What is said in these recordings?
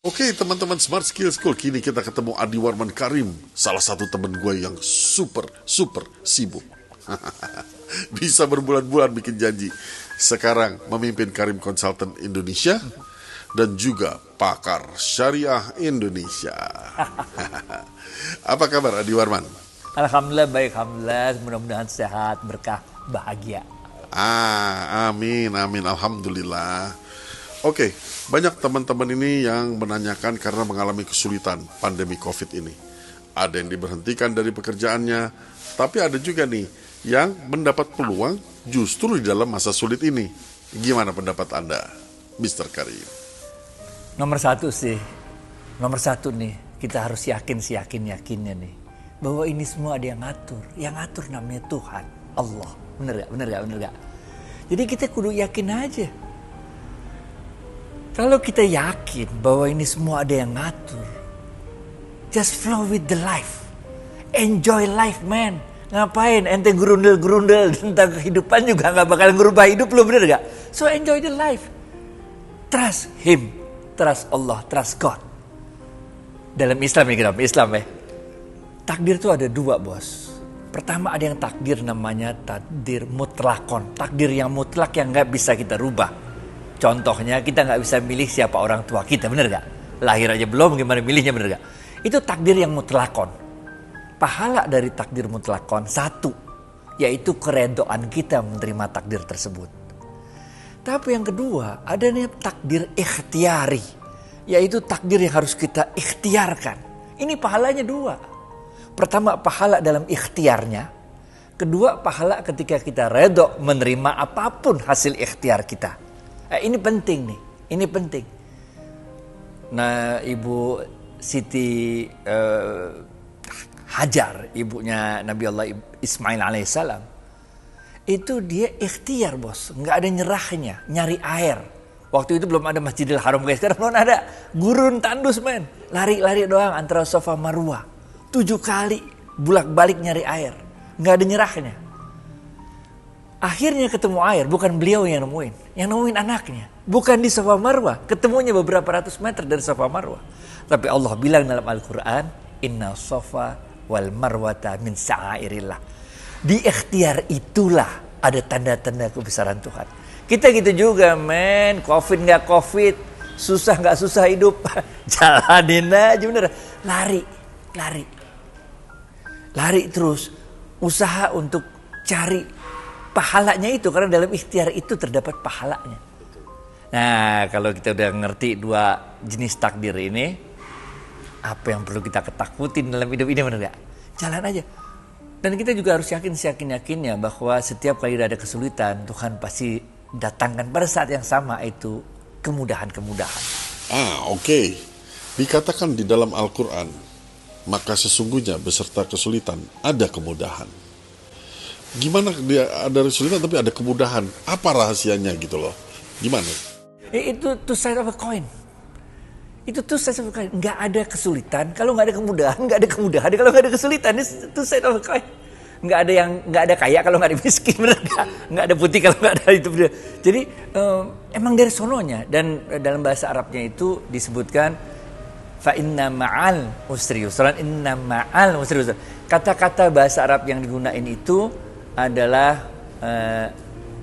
Oke teman-teman Smart Skill School, kini kita ketemu Adi Warman Karim, salah satu teman gue yang super sibuk. Bisa berbulan-bulan bikin janji. Sekarang memimpin Karim Consultant Indonesia dan juga pakar syariah Indonesia. Apa kabar Adi Warman? Alhamdulillah baik, alhamdulillah, mudah-mudahan sehat, berkah, bahagia. Amin, alhamdulillah. Oke, banyak teman-teman ini yang menanyakan karena mengalami kesulitan pandemi COVID ini. Ada yang diberhentikan dari pekerjaannya, tapi ada juga nih yang mendapat peluang justru di dalam masa sulit ini. Gimana pendapat Anda, Mr. Karim? Nomor satu nih, kita harus yakinnya nih, bahwa ini semua ada yang ngatur namanya Tuhan, Allah. Bener gak? Jadi kita kudu yakin aja. Kalau kita yakin bahwa ini semua ada yang ngatur, just flow with the life. Enjoy life, man. Ngapain ente gerundel tentang kehidupan juga gak bakal ngerubah hidup lo, bener gak? So enjoy the life. Trust Him. Trust Allah. Trust God. Dalam Islam ya. Takdir itu ada dua, bos. Pertama ada yang takdir namanya takdir mutlakon. Takdir yang mutlak yang gak bisa kita rubah. Contohnya kita gak bisa milih siapa orang tua kita, bener gak? Lahir aja belum, gimana milihnya, bener gak? Itu takdir yang mutlakon. Pahala dari takdir mutlakon satu, yaitu keredoan kita menerima takdir tersebut. Tapi yang kedua, ada nih takdir ikhtiari, yaitu takdir yang harus kita ikhtiarkan. Ini pahalanya dua. Pertama, pahala dalam ikhtiarnya. Kedua, pahala ketika kita redo menerima apapun hasil ikhtiar kita. Ini penting. Nah, Ibu Siti Hajar, ibunya Nabi Allah Ismail alaihissalam, itu dia ikhtiar, bos. Nggak ada nyerahnya, nyari air. Waktu itu belum ada Masjidil Haram, guys. Sekarang belum ada. Gurun tandus, men. Lari doang antara Safa Marwah. 7 kali bolak-balik nyari air. Nggak ada nyerahnya. Akhirnya ketemu air, bukan beliau yang nemuin anaknya. Bukan di Safa Marwah, ketemunya beberapa ratus meter dari Safa Marwah. Tapi Allah bilang dalam Al-Quran, Inna Safa wal Marwata min sa'airillah. Di ikhtiar itulah ada tanda-tanda kebesaran Tuhan. Kita gitu juga, men. Covid gak Covid, susah gak susah hidup. Jalanin aja, bener. Lari terus. Usaha untuk cari pahalanya itu, karena dalam ikhtiar itu terdapat pahalanya. Nah, kalau kita udah ngerti dua jenis takdir ini, apa yang perlu kita ketakutin dalam hidup ini, benar gak? Jalan aja. Dan kita juga harus yakinnya bahwa setiap kali ada kesulitan, Tuhan pasti datangkan pada saat yang sama itu kemudahan-kemudahan. Oke. Dikatakan di dalam Al-Quran, maka sesungguhnya beserta kesulitan ada kemudahan. Gimana dia ada kesulitan tapi ada kemudahan? Apa rahasianya gitu loh? Gimana? Itu two side of a coin. Itu two side of a coin. Nggak ada kesulitan kalau nggak ada kemudahan. Nggak ada kemudahan kalau nggak ada kesulitan. Itu two side of a coin. Nggak ada kaya kalau nggak ada miskin. Nggak ada putih kalau nggak ada itu. Jadi emang dari sononya. Dan dalam bahasa Arabnya itu disebutkan fa inna ma'al usri yusran, inna ma'al usri yusran. Kata-kata bahasa Arab yang digunain itu adalah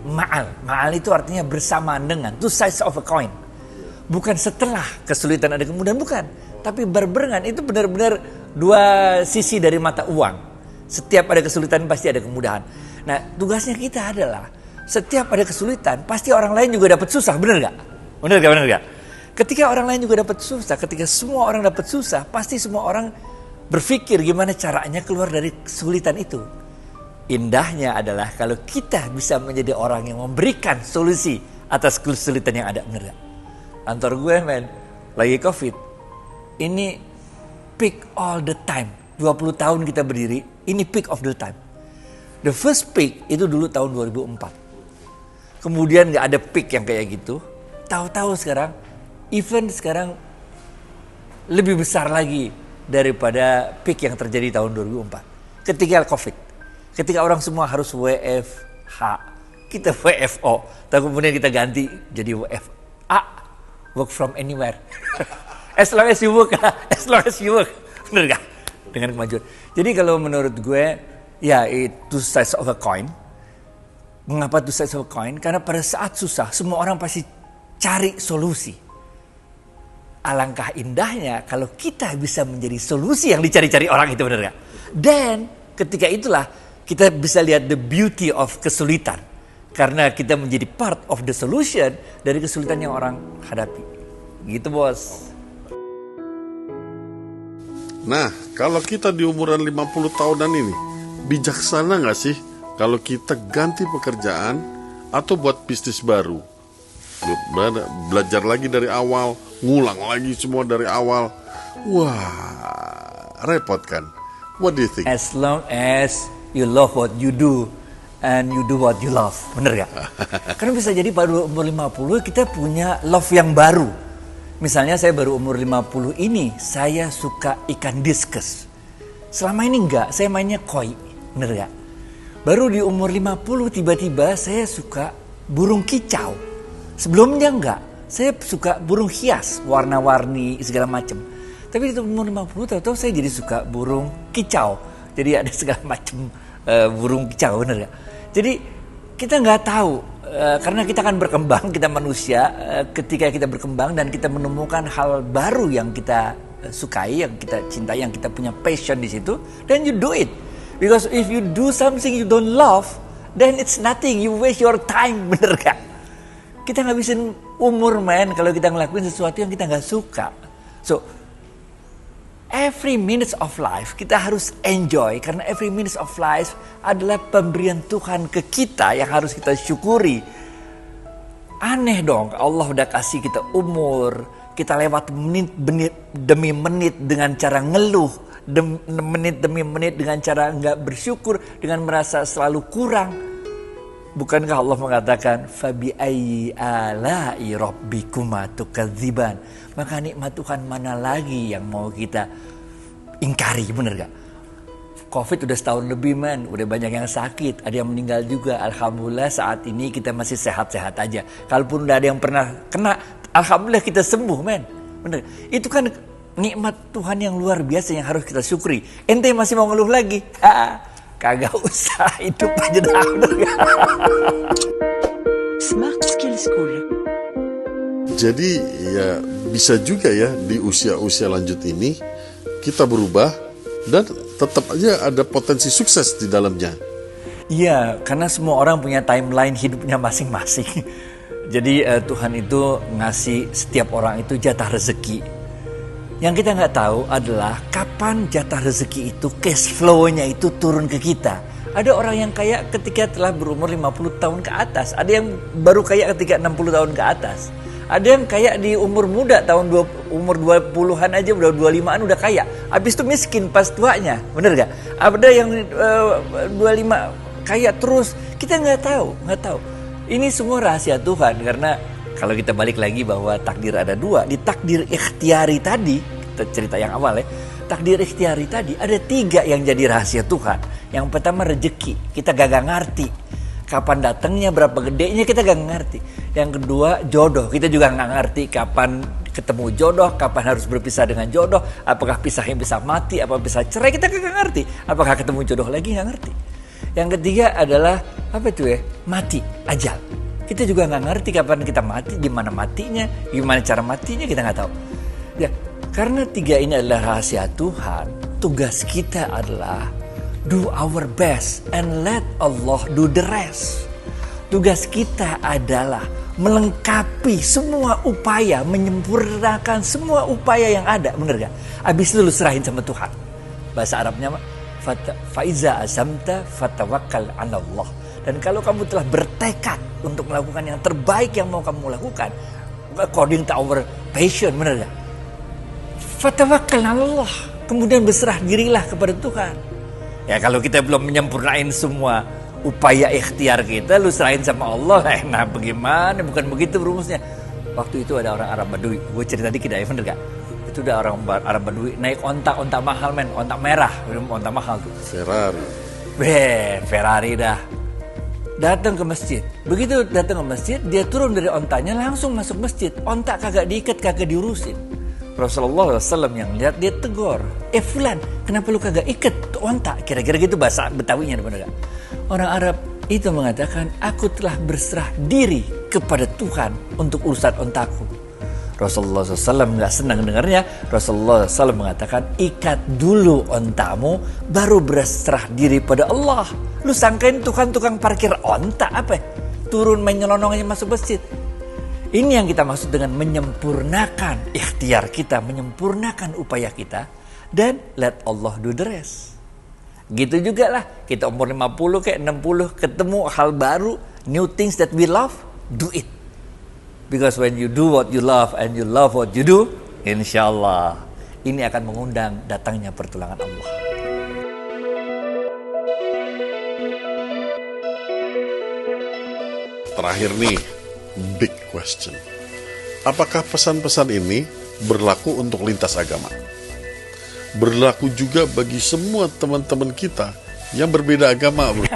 ma'al itu artinya bersamaan dengan, two sides of a coin. Bukan setelah kesulitan ada kemudahan, bukan, tapi berbarengan. Itu benar-benar dua sisi dari mata uang. Setiap ada kesulitan pasti ada kemudahan. Nah, tugasnya kita adalah setiap ada kesulitan pasti orang lain juga dapat susah, benar gak? Ketika orang lain juga dapat susah, ketika semua orang dapat susah, pasti semua orang berpikir gimana caranya keluar dari kesulitan itu. Indahnya adalah kalau kita bisa menjadi orang yang memberikan solusi atas kesulitan yang ada, bener gak? Kantor gue, men, lagi Covid. Ini peak all the time. 20 tahun kita berdiri, ini peak of the time. The first peak itu dulu tahun 2004. Kemudian gak ada peak yang kayak gitu. Tahu-tahu sekarang, event sekarang lebih besar lagi daripada peak yang terjadi tahun 2004. Ketika Covid. Ketika orang semua harus WFH, kita WFO. Tapi kemudian kita ganti jadi WFA, work from anywhere. As long as you work, as long as you work. Bener gak? Dengan kemajuan. Jadi kalau menurut gue, ya itu sides of a coin. Mengapa two sides of a coin? Karena pada saat susah, semua orang pasti cari solusi. Alangkah indahnya kalau kita bisa menjadi solusi yang dicari-cari orang itu, benar gak? Dan ketika itulah kita bisa lihat the beauty of kesulitan. Karena kita menjadi part of the solution dari kesulitan yang orang hadapi. Gitu bos. Nah, kalau kita di umuran 50 tahunan ini, bijaksana gak sih kalau kita ganti pekerjaan atau buat bisnis baru? Belajar lagi dari awal, ngulang lagi semua dari awal. Wah, repot kan? What do you think? As long as you love what you do and you do what you love. Bener gak? Karena bisa jadi pada umur 50 kita punya love yang baru. Misalnya saya baru umur 50 ini, saya suka ikan diskus. Selama ini enggak, saya mainnya koi. Bener gak? Baru di umur 50 tiba-tiba saya suka burung kicau. Sebelumnya enggak, saya suka burung hias, warna-warni segala macam. Tapi di umur 50 tahu-tahu saya jadi suka burung kicau. Jadi ada segala macam burung kicau, bener gak? Jadi kita nggak tahu, karena kita akan berkembang, kita manusia, ketika kita berkembang dan kita menemukan hal baru yang kita sukai, yang kita cintai, yang kita punya passion di situ, then you do it. Because if you do something you don't love, then it's nothing, you waste your time, bener gak? Kita ngabisin umur men kalau kita ngelakuin sesuatu yang kita nggak suka. So every minute of life kita harus enjoy, karena every minute of life adalah pemberian Tuhan ke kita yang harus kita syukuri. Aneh dong, Allah udah kasih kita umur, kita lewat menit demi menit dengan cara ngeluh, menit demi menit dengan cara nggak bersyukur, dengan merasa selalu kurang. Bukankah Allah mengatakan fabi ayyi ala'i rabbikuma tukadziban? Maka nikmat Tuhan mana lagi yang mau kita ingkari, bener gak? Covid udah setahun lebih man, udah banyak yang sakit, ada yang meninggal juga. Alhamdulillah saat ini kita masih sehat-sehat aja. Kalaupun udah ada yang pernah kena, alhamdulillah kita sembuh man. Bener. Itu kan nikmat Tuhan yang luar biasa yang harus kita syukuri. Ente masih mau ngeluh lagi? Kagak usah, hidup aja dah. Smart Skill School. Jadi ya bisa juga ya di usia-usia lanjut ini kita berubah dan tetap aja ada potensi sukses di dalamnya. Iya, karena semua orang punya timeline hidupnya masing-masing. Jadi Tuhan itu ngasih setiap orang itu jatah rezeki. Yang kita nggak tahu adalah kapan jatah rezeki itu, cash flow-nya itu turun ke kita. Ada orang yang kaya ketika telah berumur 50 tahun ke atas. Ada yang baru kaya ketika 60 tahun ke atas. Ada yang kaya di umur muda, umur 20-an aja, udah 25-an udah kaya. Habis itu miskin pas tuanya, bener gak? Ada yang 25 kaya terus. Kita nggak tahu. Ini semua rahasia Tuhan, karena kalau kita balik lagi bahwa takdir ada dua. Di takdir ikhtiari tadi, kita cerita yang awal ya, takdir ikhtiari tadi ada 3 yang jadi rahasia Tuhan. Yang pertama rezeki, kita gak ngerti. Kapan datangnya, berapa gedenya, kita gak ngerti. Yang kedua jodoh, kita juga gak ngerti kapan ketemu jodoh, kapan harus berpisah dengan jodoh. Apakah pisahnya bisa mati, apa bisa cerai, kita gak ngerti. Apakah ketemu jodoh lagi, gak ngerti. Yang ketiga adalah, apa itu ya, mati, ajal. Kita juga nggak ngerti kapan kita mati, gimana matinya, gimana cara matinya, kita nggak tahu. Ya, karena 3 ini adalah rahasia Tuhan, tugas kita adalah do our best and let Allah do the rest. Tugas kita adalah melengkapi semua upaya, menyempurnakan semua upaya yang ada, bener gak? Abis itu lu serahin sama Tuhan. Bahasa Arabnya faiza azamta fatawakkal 'ala Allah. Dan kalau kamu telah bertekad untuk melakukan yang terbaik yang mau kamu lakukan, according to our passion, benar gak? Fatawakkal 'ala Allah. Kemudian berserah dirilah kepada Tuhan. Ya kalau kita belum menyempurnain semua upaya ikhtiar kita, lu serahin sama Allah, nah bagaimana? Bukan begitu rumusnya. Waktu itu ada orang Arab Badui, gue cerita dikit ya, bener gak? Itu ada orang Arab Badui naik onta mahal men, onta merah, onta mahal tuh. Ferrari dah. Datang ke masjid. Begitu datang ke masjid, dia turun dari ontanya langsung masuk masjid. Onta kagak diikat, kagak diurusin. Rasulullah SAW yang lihat, dia tegur, fulan, kenapa lu kagak ikat onta? Kira-kira gitu bahasa Betawinya, benar gak? Orang Arab itu mengatakan, aku telah berserah diri kepada Tuhan untuk urusan ontaku. Rasulullah SAW nggak senang dengarnya. Rasulullah SAW mengatakan, ikat dulu ontamu, baru berserah diri pada Allah. Lu sangkain tukang parkir onta apa? Turun main nyelonong aja masuk masjid. Ini yang kita maksud dengan menyempurnakan ikhtiar kita, menyempurnakan upaya kita, dan let Allah do the rest. Gitu juga lah, kita umur 50 kayak 60 ketemu hal baru, new things that we love, do it. Because when you do what you love and you love what you do, insya Allah ini akan mengundang datangnya pertolongan Allah. Terakhir nih, big question. Apakah pesan-pesan ini berlaku untuk lintas agama? Berlaku juga bagi semua teman-teman kita yang berbeda agama, bro.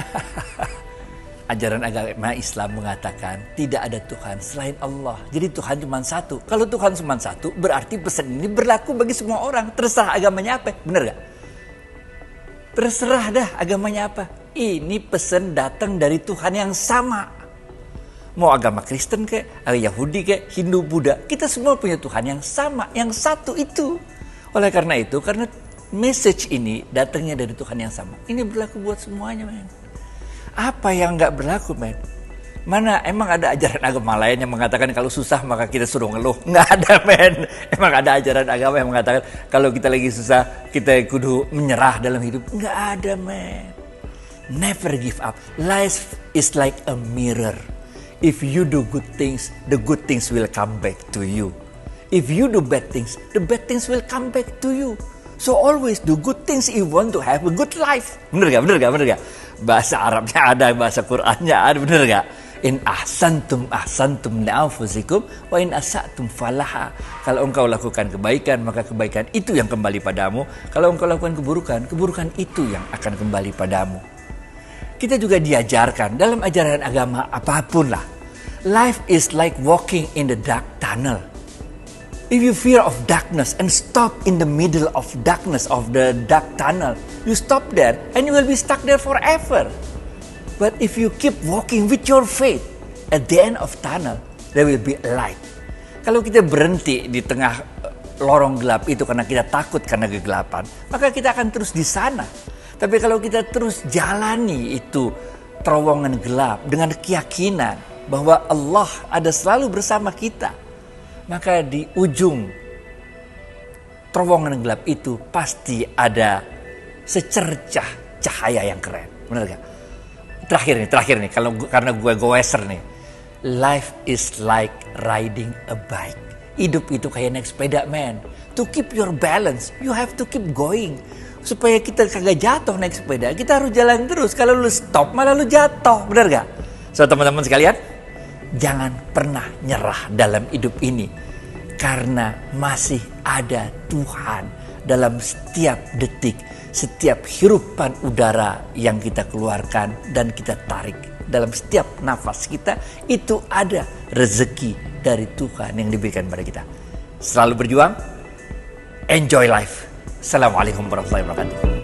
Ajaran agama Islam mengatakan tidak ada Tuhan selain Allah. Jadi Tuhan cuma satu. Kalau Tuhan cuma satu, berarti pesan ini berlaku bagi semua orang. Terserah agamanya apa, bener gak? Terserah dah agamanya apa. Ini pesan datang dari Tuhan yang sama. Mau agama Kristen kayak, Yahudi kayak, Hindu, Buddha, kita semua punya Tuhan yang sama, yang satu itu. Oleh karena itu, karena message ini datangnya dari Tuhan yang sama, ini berlaku buat semuanya, men. Apa yang nggak berlaku, men? Mana emang ada ajaran agama lain yang mengatakan kalau susah maka kita suruh ngeluh? Nggak ada, men. Emang ada ajaran agama yang mengatakan kalau kita lagi susah kita kudu menyerah dalam hidup? Nggak ada, men. Never give up. Life is like a mirror. If you do good things, the good things will come back to you. If you do bad things, the bad things will come back to you. So always do good things if you want to have a good life. Bener gak? Bahasa Arabnya ada, bahasa Qur'annya ada, bener gak? In ahsantum li'anfusikum wa in asa'tum falaha. Kalau engkau lakukan kebaikan, maka kebaikan itu yang kembali padamu. Kalau engkau lakukan keburukan, keburukan itu yang akan kembali padamu. Kita juga diajarkan dalam ajaran agama apapun lah. Life is like walking in the dark tunnel. If you fear of darkness and stop in the middle of darkness of the dark tunnel, you stop there and you will be stuck there forever. But if you keep walking with your faith, at the end of tunnel, there will be a light. Kalau kita berhenti di tengah lorong gelap itu karena kita takut karena kegelapan, maka kita akan terus di sana. Tapi kalau kita terus jalani itu terowongan gelap dengan keyakinan bahwa Allah ada selalu bersama kita, maka di ujung terowongan gelap itu pasti ada secercah cahaya yang keren. Benar gak? Terakhir nih, karena gue goeser nih. Life is like riding a bike. Hidup itu kayak naik sepeda, man. To keep your balance, you have to keep going. Supaya kita kagak jatuh naik sepeda, kita harus jalan terus. Kalau lu stop, malah lu jatuh. Benar gak? So, teman-teman sekalian, jangan pernah nyerah dalam hidup ini. Karena masih ada Tuhan dalam setiap detik, setiap hirupan udara yang kita keluarkan dan kita tarik. Dalam setiap nafas kita, itu ada rezeki dari Tuhan yang diberikan pada kita. Selalu berjuang, enjoy life. Assalamualaikum warahmatullahi wabarakatuh.